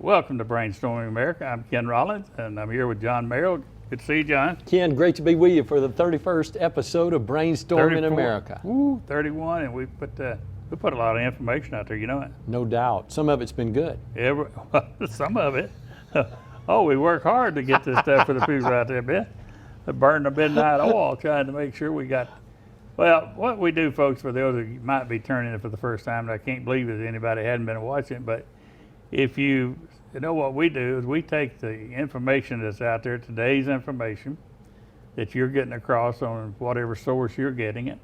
Welcome to Brainstorming America. I'm Ken Rollins, and I'm here with John Merrill. Good to see you, John. Ken, great to be with you for the 31st episode of Brainstorming America. 31, and we put a lot of information out there, you know it. No doubt. Some of it's been good. Some of it. We work hard to get this stuff for the people out there, man. They burn the midnight oil trying to make sure we got. Well, what we do, folks, for those of you might be turning it for the first time, and I can't believe that anybody hadn't been watching it, but if you know what we do is we take the information that's out there, today's information that you're getting across on whatever source you're getting it,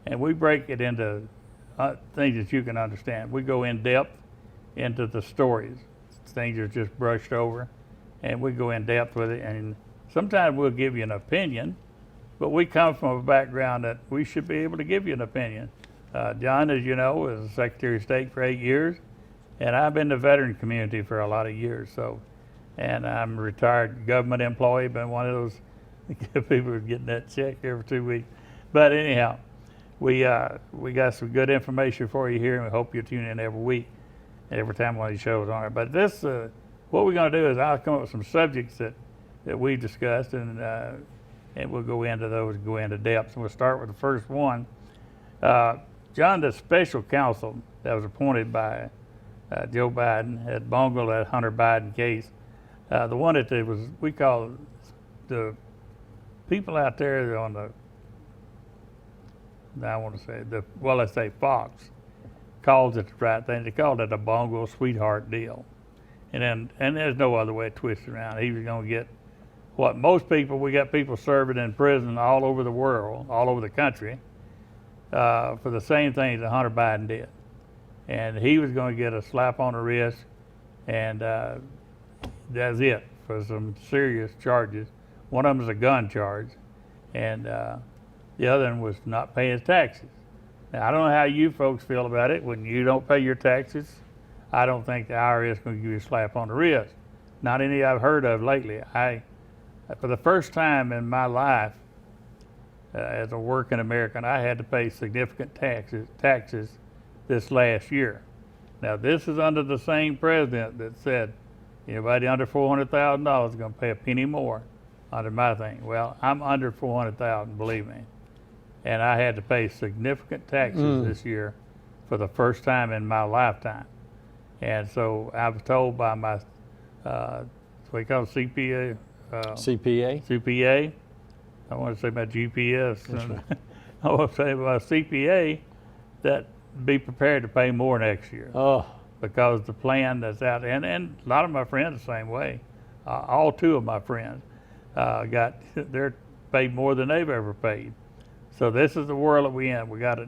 and we break it into things that you can understand. We go in depth into the stories, things are just brushed over, and we go in depth with it, and sometimes we'll give you an opinion, but we come from a background that we should be able to give you an opinion. John, as you know, was Secretary of State for 8 years, and I've been in the veteran community for a lot of years. And I'm a retired government employee, been one of those people who's getting that check every 2 weeks. But anyhow, we got some good information for you here, and we hope you tune in every week, every time one of these shows on it. But this, what we're going to do is I'll come up with some subjects that we've discussed, and we'll go into those, go into depth. So we'll start with the first one. John, the special counsel that was appointed by Joe Biden had bungled that Hunter Biden case. The one that we call the people out there on let's say Fox calls it the right thing. They called it a bungle sweetheart deal. And there's no other way to twist it around. He was going to get what most people, we got people serving in prison all over the world, all over the country, for the same things that Hunter Biden did. And he was going to get a slap on the wrist, and that's it, for some serious charges. One of them is a gun charge, and the other one was not paying his taxes. Now, I don't know how you folks feel about it. When you don't pay your taxes, I don't think the IRS is going to give you a slap on the wrist. Not any I've heard of lately. For the first time in my life, as a working American, I had to pay significant taxes this last year. Now, this is under the same president that said anybody under $400,000 is going to pay a penny more under my thing. Well, I'm under $400,000, believe me, and I had to pay significant taxes this year for the first time in my lifetime. And so I was told by my what we call CPA. CPA. I want to say my GPS. Right. I want to say my CPA that be prepared to pay more next year. Because the plan that's out there, and a lot of my friends the same way. All two of my friends they're paid more than they've ever paid. So this is the world that we in. We got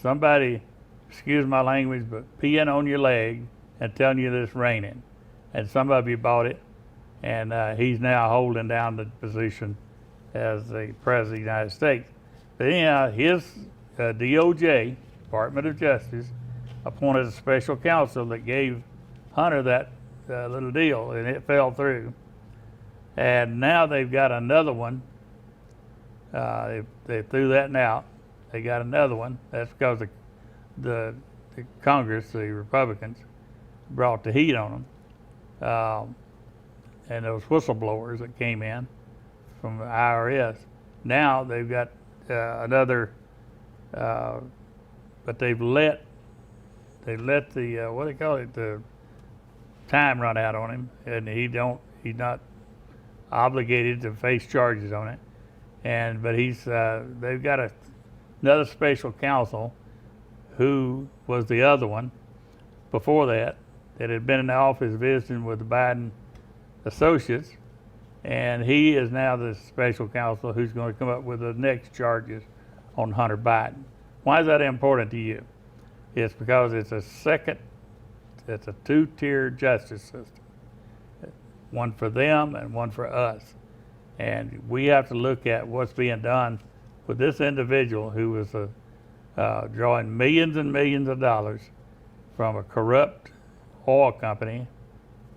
somebody, excuse my language, but peeing on your leg and telling you that it's raining. And some of you bought it, and he's now holding down the position as the President of the United States. But anyhow, his DOJ, Department of Justice, appointed a special counsel that gave Hunter that little deal, and it fell through. And now they've got another one. They threw that out. They got another one. That's because the Congress, the Republicans, brought the heat on them. And those whistleblowers that came in from the IRS. Now they've got another, but they've let the what do they call it, the time run out on him, and he's not obligated to face charges on it. But they've got another special counsel who was the other one before that had been in the office visiting with the Biden associates, and he is now the special counsel who's going to come up with the next charges on Hunter Biden. Why is that important to you? It's because it's a two-tier justice system. One for them and one for us. And we have to look at what's being done with this individual who was drawing millions and millions of dollars from a corrupt oil company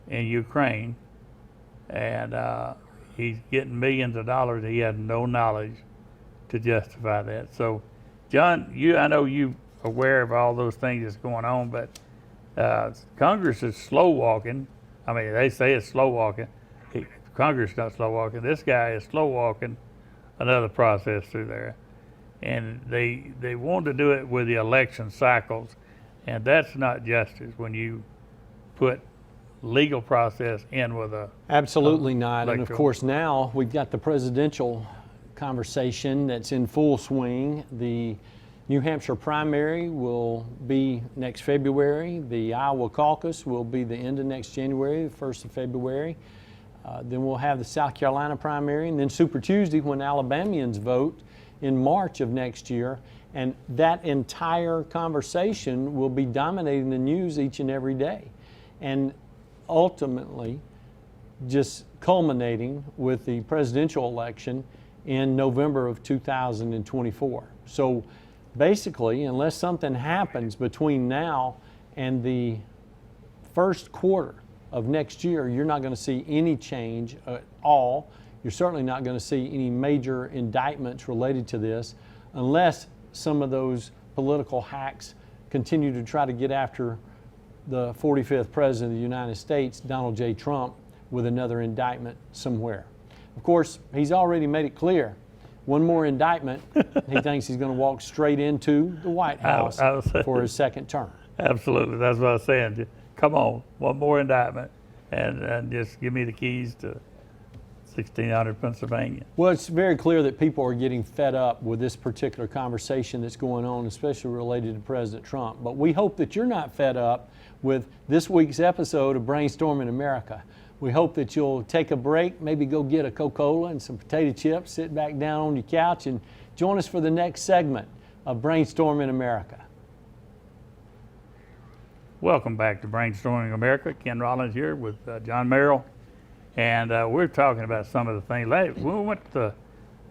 in Ukraine, and he's getting millions of dollars. He had no knowledge to justify that. So, John, I know you're aware of all those things that's going on, but Congress is slow walking. I mean, they say it's slow walking. Congress is not slow walking. This guy is slow walking another process through there. And they want to do it with the election cycles, and that's not justice when you put legal process in with a Absolutely not. And of electoral. course, now we've got the presidential conversation that's in full swing. The New Hampshire primary will be next February. The Iowa caucus will be the end of next January, the 1st of February. Then we'll have the South Carolina primary, and then Super Tuesday when Alabamians vote in March of next year. And that entire conversation will be dominating the news each and every day. And ultimately, just culminating with the presidential election in November of 2024. So basically, unless something happens between now and the first quarter of next year, you're not going to see any change at all. You're certainly not going to see any major indictments related to this unless some of those political hacks continue to try to get after the 45th President of the United States, Donald J. Trump, with another indictment somewhere. Of course, he's already made it clear. One more indictment, he thinks he's going to walk straight into the White House for his second term. Absolutely, that's what I was saying. Come on, one more indictment, and just give me the keys to 1600 Pennsylvania. Well, it's very clear that people are getting fed up with this particular conversation that's going on, especially related to President Trump. But we hope that you're not fed up with this week's episode of Brainstorming America. We hope that you'll take a break, maybe go get a Coca-Cola and some potato chips, sit back down on your couch, and join us for the next segment of Brainstorming America. Welcome back to Brainstorming America. Ken Rollins here with John Merrill. And we're talking about some of the things. When we went to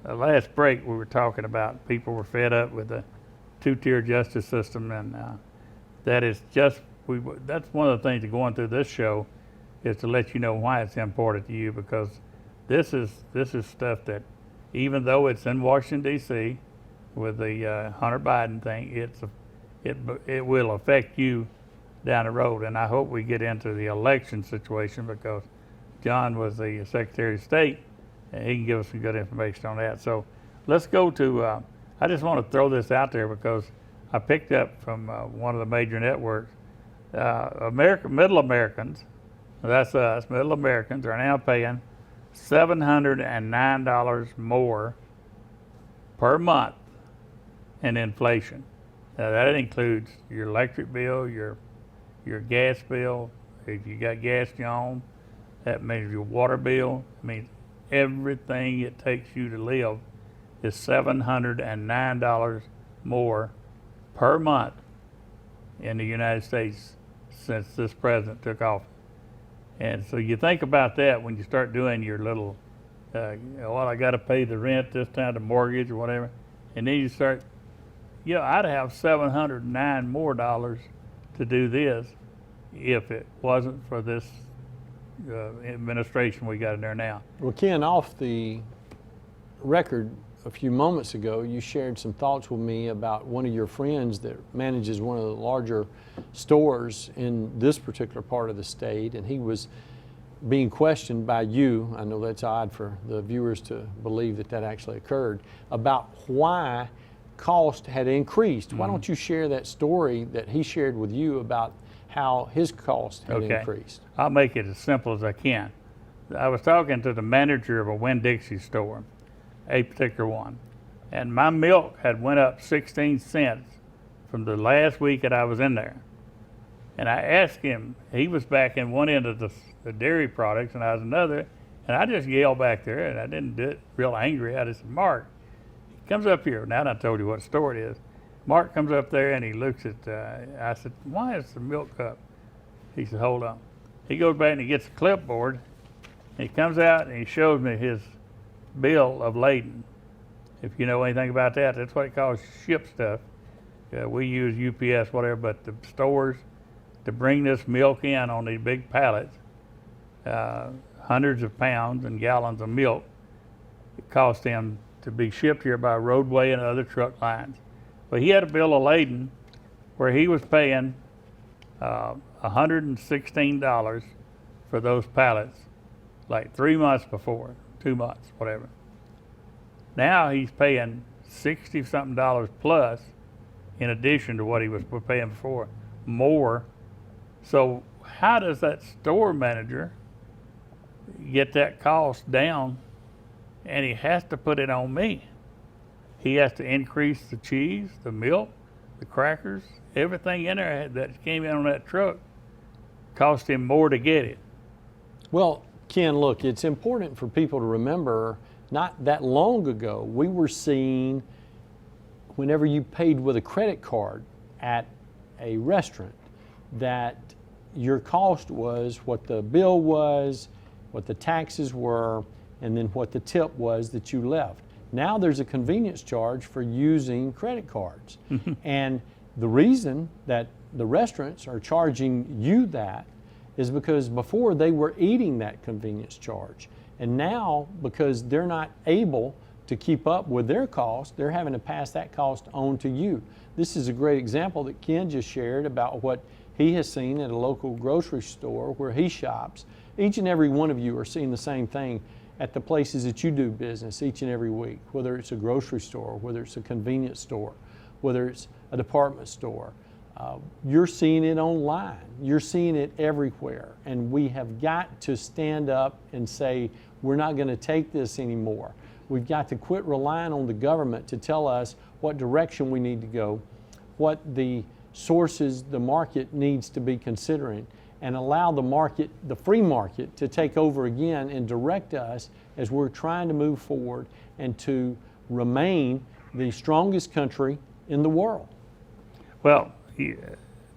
the last break, we were talking about people were fed up with the two-tier justice system, and that is just, that's one of the things of going through this show is to let you know why it's important to you, because this is stuff that, even though it's in Washington, D.C., with the Hunter Biden thing, it will affect you down the road. And I hope we get into the election situation, because John was the Secretary of State, and he can give us some good information on that. So let's go to, I just want to throw this out there because I picked up from one of the major networks, Middle Americans, that's us, Middle Americans are now paying $709 more per month in inflation. Now that includes your electric bill, your gas bill, if you got gas in your home, that means your water bill. I mean, everything it takes you to live is $709 more per month in the United States since this president took office. And so you think about that when you start doing your little, well, I got to pay the rent this time, the mortgage or whatever, and then you start, I'd have $709 more to do this if it wasn't for this administration we got in there now. Well, Ken, off the record a few moments ago, you shared some thoughts with me about one of your friends that manages one of the larger stores in this particular part of the state, and he was being questioned by you, I know that's odd for the viewers to believe that that actually occurred, about why cost had increased. Why don't you share that story that he shared with you about how his cost had increased? I'll make it as simple as I can. I was talking to the manager of a Winn-Dixie store, a particular one, and my milk had went up 16 cents from the last week that I was in there. And I asked him, he was back in one end of the dairy products and I was another, and I just yelled back there, and I didn't do it real angry. I just said, Mark, he comes up here. Now I told you what store it is. Mark comes up there and he looks at, I said, why is the milk up? He said, hold on. He goes back and he gets a clipboard, and he comes out and he shows me his bill of lading. If you know anything about that, that's what it calls ship stuff. We use UPS, whatever, but the stores, to bring this milk in on these big pallets, hundreds of pounds and gallons of milk, it cost them to be shipped here by roadway and other truck lines. But he had a bill of lading where he was paying $116 for those pallets like 3 months before, 2 months, whatever. Now he's paying $60-something plus in addition to what he was paying before, more. So how does that store manager get that cost down? And he has to put it on me. He has to increase the cheese, the milk, the crackers, everything in there that came in on that truck cost him more to get it. Well, Ken, look, it's important for people to remember not that long ago, we were seeing whenever you paid with a credit card at a restaurant, that your cost was what the bill was, what the taxes were, and then what the tip was that you left. Now there's a convenience charge for using credit cards. And the reason that the restaurants are charging you that is because before they were eating that convenience charge. And now, because they're not able to keep up with their cost, they're having to pass that cost on to you. This is a great example that Ken just shared about what he has seen at a local grocery store where he shops. Each and every one of you are seeing the same thing at the places that you do business each and every week, whether it's a grocery store, whether it's a convenience store, whether it's a department store. You're seeing it online. You're seeing it everywhere. And we have got to stand up and say, we're not going to take this anymore. We've got to quit relying on the government to tell us what direction we need to go, what the sources the market needs to be considering, and allow the market, the free market, to take over again and direct us as we're trying to move forward and to remain the strongest country in the world. Well,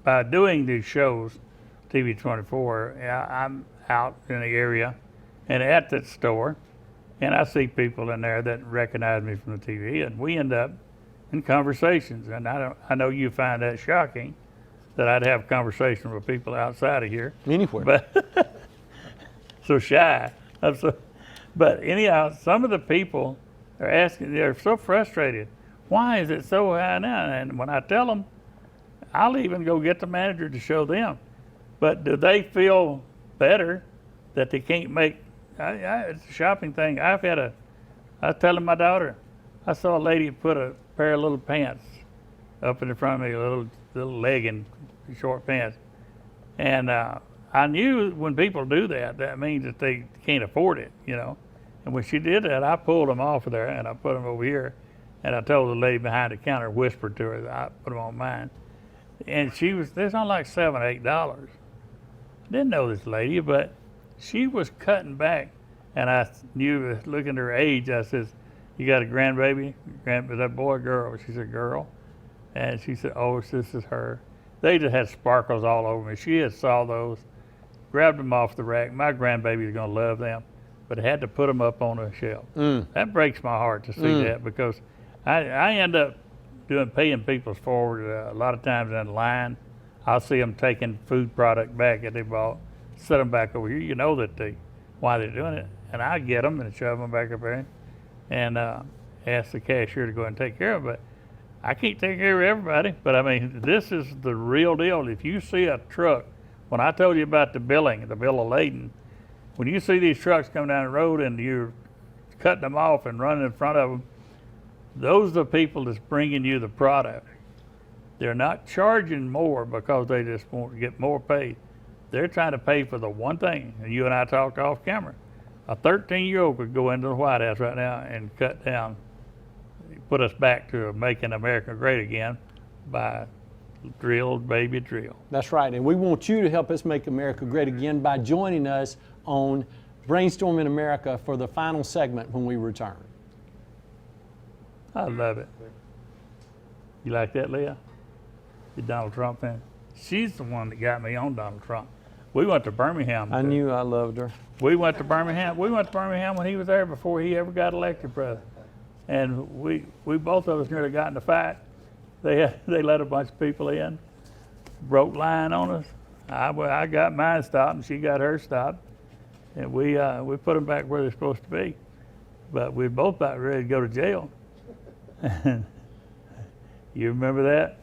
by doing these shows, TV 24, I'm out in the area and at that store, and I see people in there that recognize me from the TV, and we end up in conversations. And I know you find that shocking that I'd have conversation with people outside of here. Anywhere. But so shy. But anyhow, some of the people are asking, they're so frustrated. Why is it so high now? And when I tell them, I'll even go get the manager to show them. But do they feel better that they can't make, it's a shopping thing. I was telling my daughter, I saw a lady put a pair of little pants up in the front of me, a little legging, short pants. And I knew when people do that, that means that they can't afford it, you know. And when she did that, I pulled them off of there and I put them over here. And I told the lady behind the counter, whispered to her that I put them on mine. And there's only like $7, $8. Didn't know this lady, but she was cutting back. And I knew, looking at her age, I said, you got a grandbaby? Is that boy or girl? She said, girl. And she said, oh, this is her. They just had sparkles all over me. She had saw those, grabbed them off the rack. My grandbaby is going to love them, but I had to put them up on a shelf. That breaks my heart to see that, because I end up paying people forward a lot of times in line. I'll see them taking food product back that they bought, set them back over here. You know why they're doing it. And I get them and shove them back up there and ask the cashier to go and take care of it. But I can't take care of everybody. But I mean, this is the real deal. If you see a truck, when I told you about the bill of lading, when you see these trucks come down the road and you're cutting them off and running in front of them, those are the people that's bringing you the product. They're not charging more because they just want to get more paid. They're trying to pay for the one thing, and you and I talked off camera. A 13-year-old could go into the White House right now and cut down, put us back to making America great again by drill, baby, drill. That's right, and we want you to help us make America great again by joining us on Brainstorming America for the final segment when we return. I love it. You like that, Leah? You Donald Trump fan? She's the one that got me on Donald Trump. We went to Birmingham. I knew I loved her. We went to Birmingham. We went to Birmingham when he was there before he ever got elected president. And we both of us nearly got in a fight. They let a bunch of people in, broke line on us. I got mine stopped and she got hers stopped. And we put them back where they're supposed to be. But we were both about ready to go to jail. You remember that?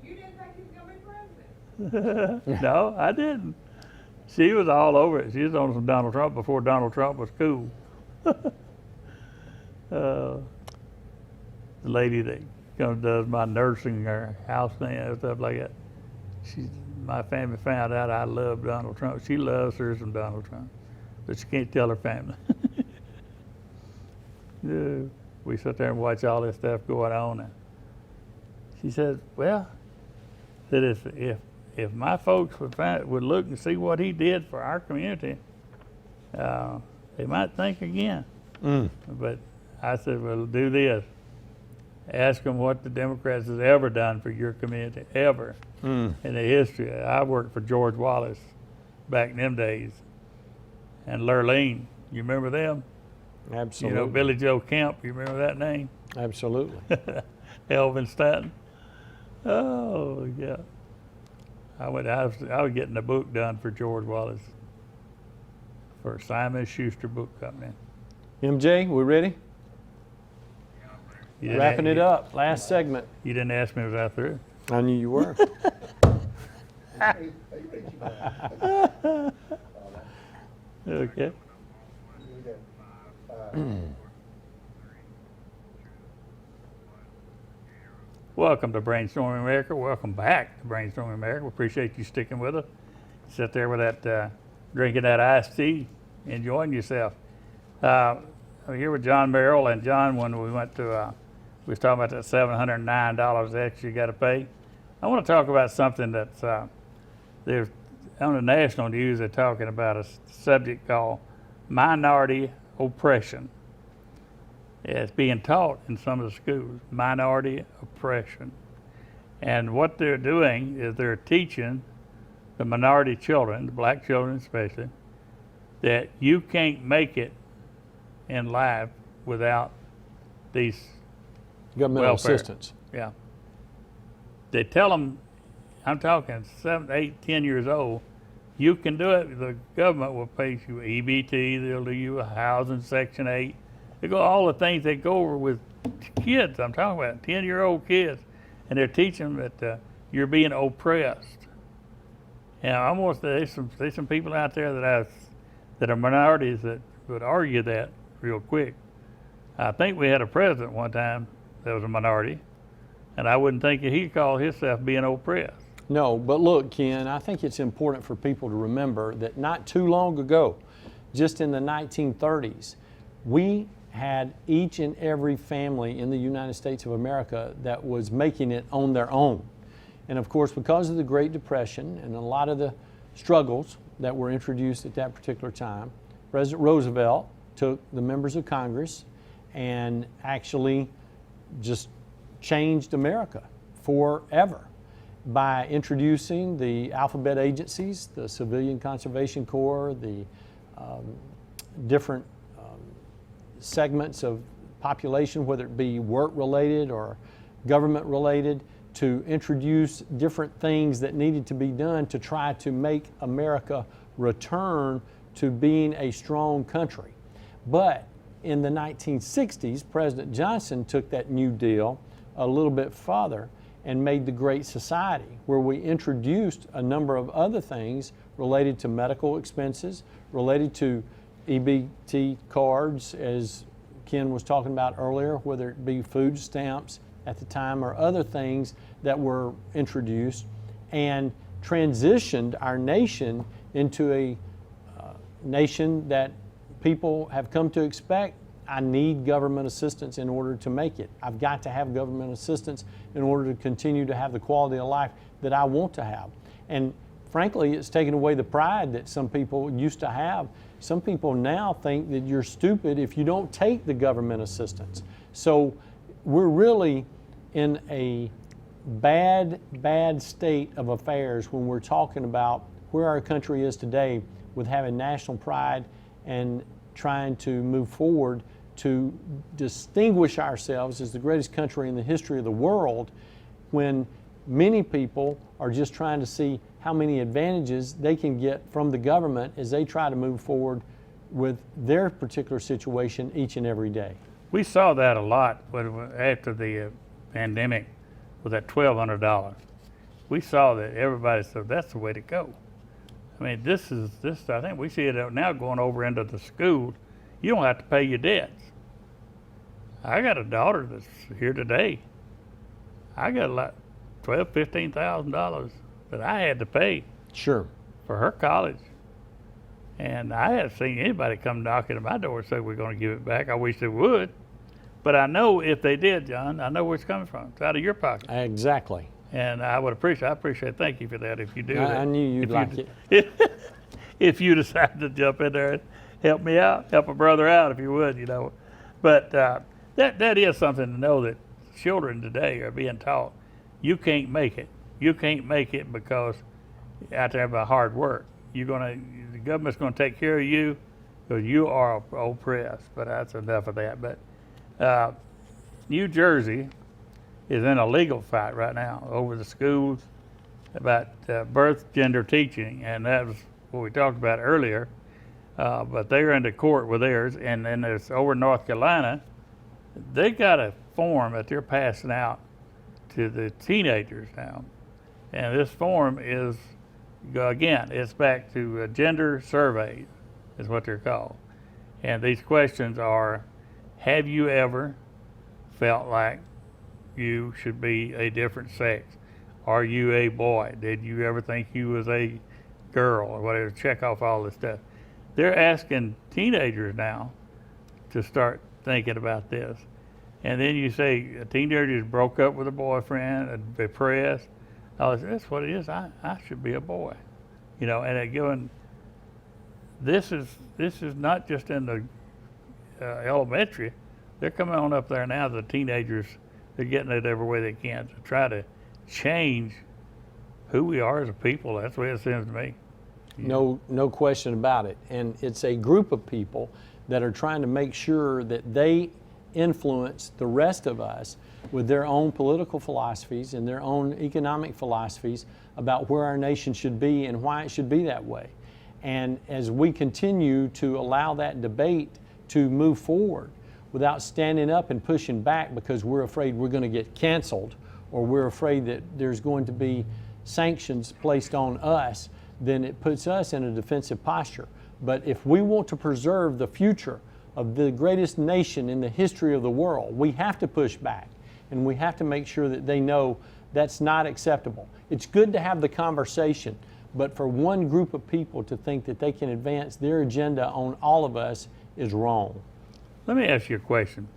You didn't think he was going to be president? No, I didn't. She was all over it. She was on some Donald Trump before Donald Trump was cool. The lady that does my nursing or house thing and stuff like that. My family found out I love Donald Trump. She loves her some Donald Trump, but she can't tell her family. Yeah, we sit there and watch all this stuff going on. And she said, "Well, that if my folks would look and see what he did for our community, they might think again." But I said, "Well, do this. Ask them what the Democrats has ever done for your community, ever in the history." I worked for George Wallace back in them days, and Lurleen. You remember them? Absolutely. You know, Billy Joe Kemp. You remember that name? Absolutely. Elvin Stanton. Oh yeah. I was getting a book done for George Wallace for Simon Schuster Book Company. MJ, we ready? You didn't Wrapping it up. Last segment. You didn't ask me was I through. I knew you were. Okay. Welcome to Brainstorming America. Welcome back to Brainstorming America. We appreciate you sticking with us. Sit there with that, drinking that iced tea, enjoying yourself. I'm here with John Merrill, and John, when we went to, we was talking about that $709 extra you got to pay. I want to talk about something that's there's on the national news. They're talking about a subject called minority oppression. It's being taught in some of the schools, minority oppression. And what they're doing is they're teaching the minority children, the black children especially, that you can't make it in life without these Governmental welfare. assistance. Yeah. They tell them, I'm talking 7, 8, 10 years old, you can do it. The government will pay you EBT, they'll do you a housing, Section 8. They go all the things they go over with kids. I'm talking about 10-year-old kids, and they're teaching them that you're being oppressed. And there's some people out there that are minorities that would argue that real quick. I think we had a president one time that was a minority, and I wouldn't think that he'd call himself being oppressed. No, but look, Ken, I think it's important for people to remember that not too long ago, just in the 1930s, we had each and every family in the United States of America that was making it on their own. And of course, because of the Great Depression and a lot of the struggles that were introduced at that particular time, President Roosevelt took the members of Congress and actually just changed America forever by introducing the alphabet agencies, the Civilian Conservation Corps, the different segments of population, whether it be work-related or government-related, to introduce different things that needed to be done to try to make America return to being a strong country. But in the 1960s, President Johnson took that New Deal a little bit farther and made the Great Society, where we introduced a number of other things related to medical expenses, related to EBT cards, as Ken was talking about earlier, whether it be food stamps at the time or other things that were introduced, and transitioned our nation into a nation that people have come to expect. I need government assistance in order to make it. I've got to have government assistance in order to continue to have the quality of life that I want to have. And frankly, it's taken away the pride that some people used to have. Some people now think that you're stupid if you don't take the government assistance. So we're really in a bad state of affairs when we're talking about where our country is today with having national pride and trying to move forward to distinguish ourselves as the greatest country in the history of the world, when many people are just trying to see how many advantages they can get from the government as they try to move forward with their particular situation each and every day. We saw that a lot after the pandemic with that $1,200. We saw that everybody said that's the way to go. I mean, this. I think we see it now going over into the schools. You don't have to pay your debts. I got a daughter that's here today. I got like $12,000-15,000 that I had to pay Sure. for her college, and I haven't seen anybody come knocking at my door and say we're going to give it back. I wish they would, but I know if they did, John, I know where it's coming from. It's out of your pocket. Exactly. And I would appreciate. I appreciate. Thank you for that. If you do that, I knew you'd If like you, it. If you decide to jump in there and help me out, help a brother out, if you would, you know. But that is something to know, that children today are being taught you can't make it. You can't make it because out there by hard work. The government's gonna take care of you because you are oppressed. But that's enough of that. But New Jersey is in a legal fight right now over the schools about birth gender teaching, and that was what we talked about earlier. But they're into court with theirs, and then there's over in North Carolina, they got a form that they're passing out to the teenagers now, and this form is, again, it's back to gender surveys, is what they're called, and these questions are: have you ever felt like you should be a different sex? Are you a boy? Did you ever think you was a girl, or whatever? Check off all this stuff. They're asking teenagers now to start thinking about this. And then you say a teenager just broke up with a boyfriend, depressed. Oh, that's what it is. I should be a boy, you know. And they're going. This is not just in the elementary. They're coming on up there now. The teenagers, they're getting it every way they can to try to change who we are as a people. That's the way it seems to me. No question about it. And it's a group of people that are trying to make sure that they influence the rest of us with their own political philosophies and their own economic philosophies about where our nation should be and why it should be that way. And as we continue to allow that debate to move forward without standing up and pushing back because we're afraid we're going to get canceled, or we're afraid that there's going to be sanctions placed on us, then it puts us in a defensive posture. But if we want to preserve the future of the greatest nation in the history of the world, we have to push back, and we have to make sure that they know that's not acceptable. It's good to have the conversation, but for one group of people to think that they can advance their agenda on all of us is wrong. Let me ask you a question,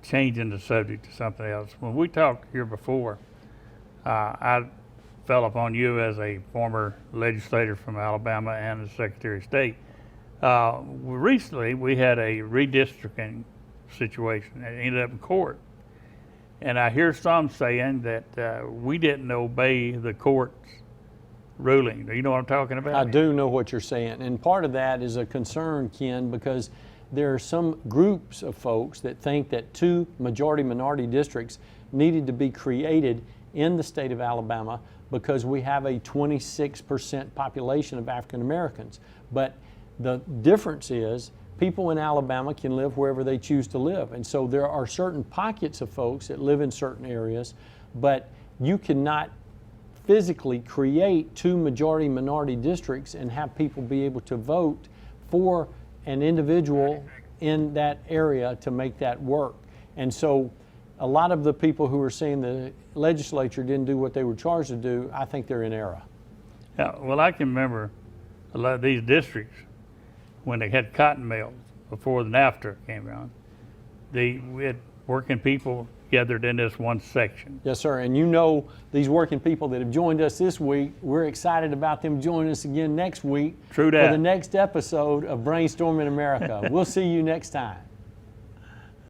changing the subject to something else. When we talked here before, I fell upon you as a former legislator from Alabama and a Secretary of State. Recently, we had a redistricting situation that ended up in court. And I hear some saying that we didn't obey the court's ruling. Do you know what I'm talking about? I do know what you're saying. And part of that is a concern, Ken, because there are some groups of folks that think that 2 majority-minority districts needed to be created in the state of Alabama because we have a 26% population of African Americans. But the difference is people in Alabama can live wherever they choose to live. And so there are certain pockets of folks that live in certain areas, but you cannot physically create 2 majority-minority districts and have people be able to vote for an individual in that area to make that work. And so a lot of the people who are saying the legislature didn't do what they were charged to do, I think they're in error. Yeah, well, I can remember a lot of these districts when they had cotton mills before the NAFTA came around. We had working people gathered in this one section. Yes, sir. And you know these working people that have joined us this week, we're excited about them joining us again next week. True that. For the next episode of Brainstorming America. We'll see you next time.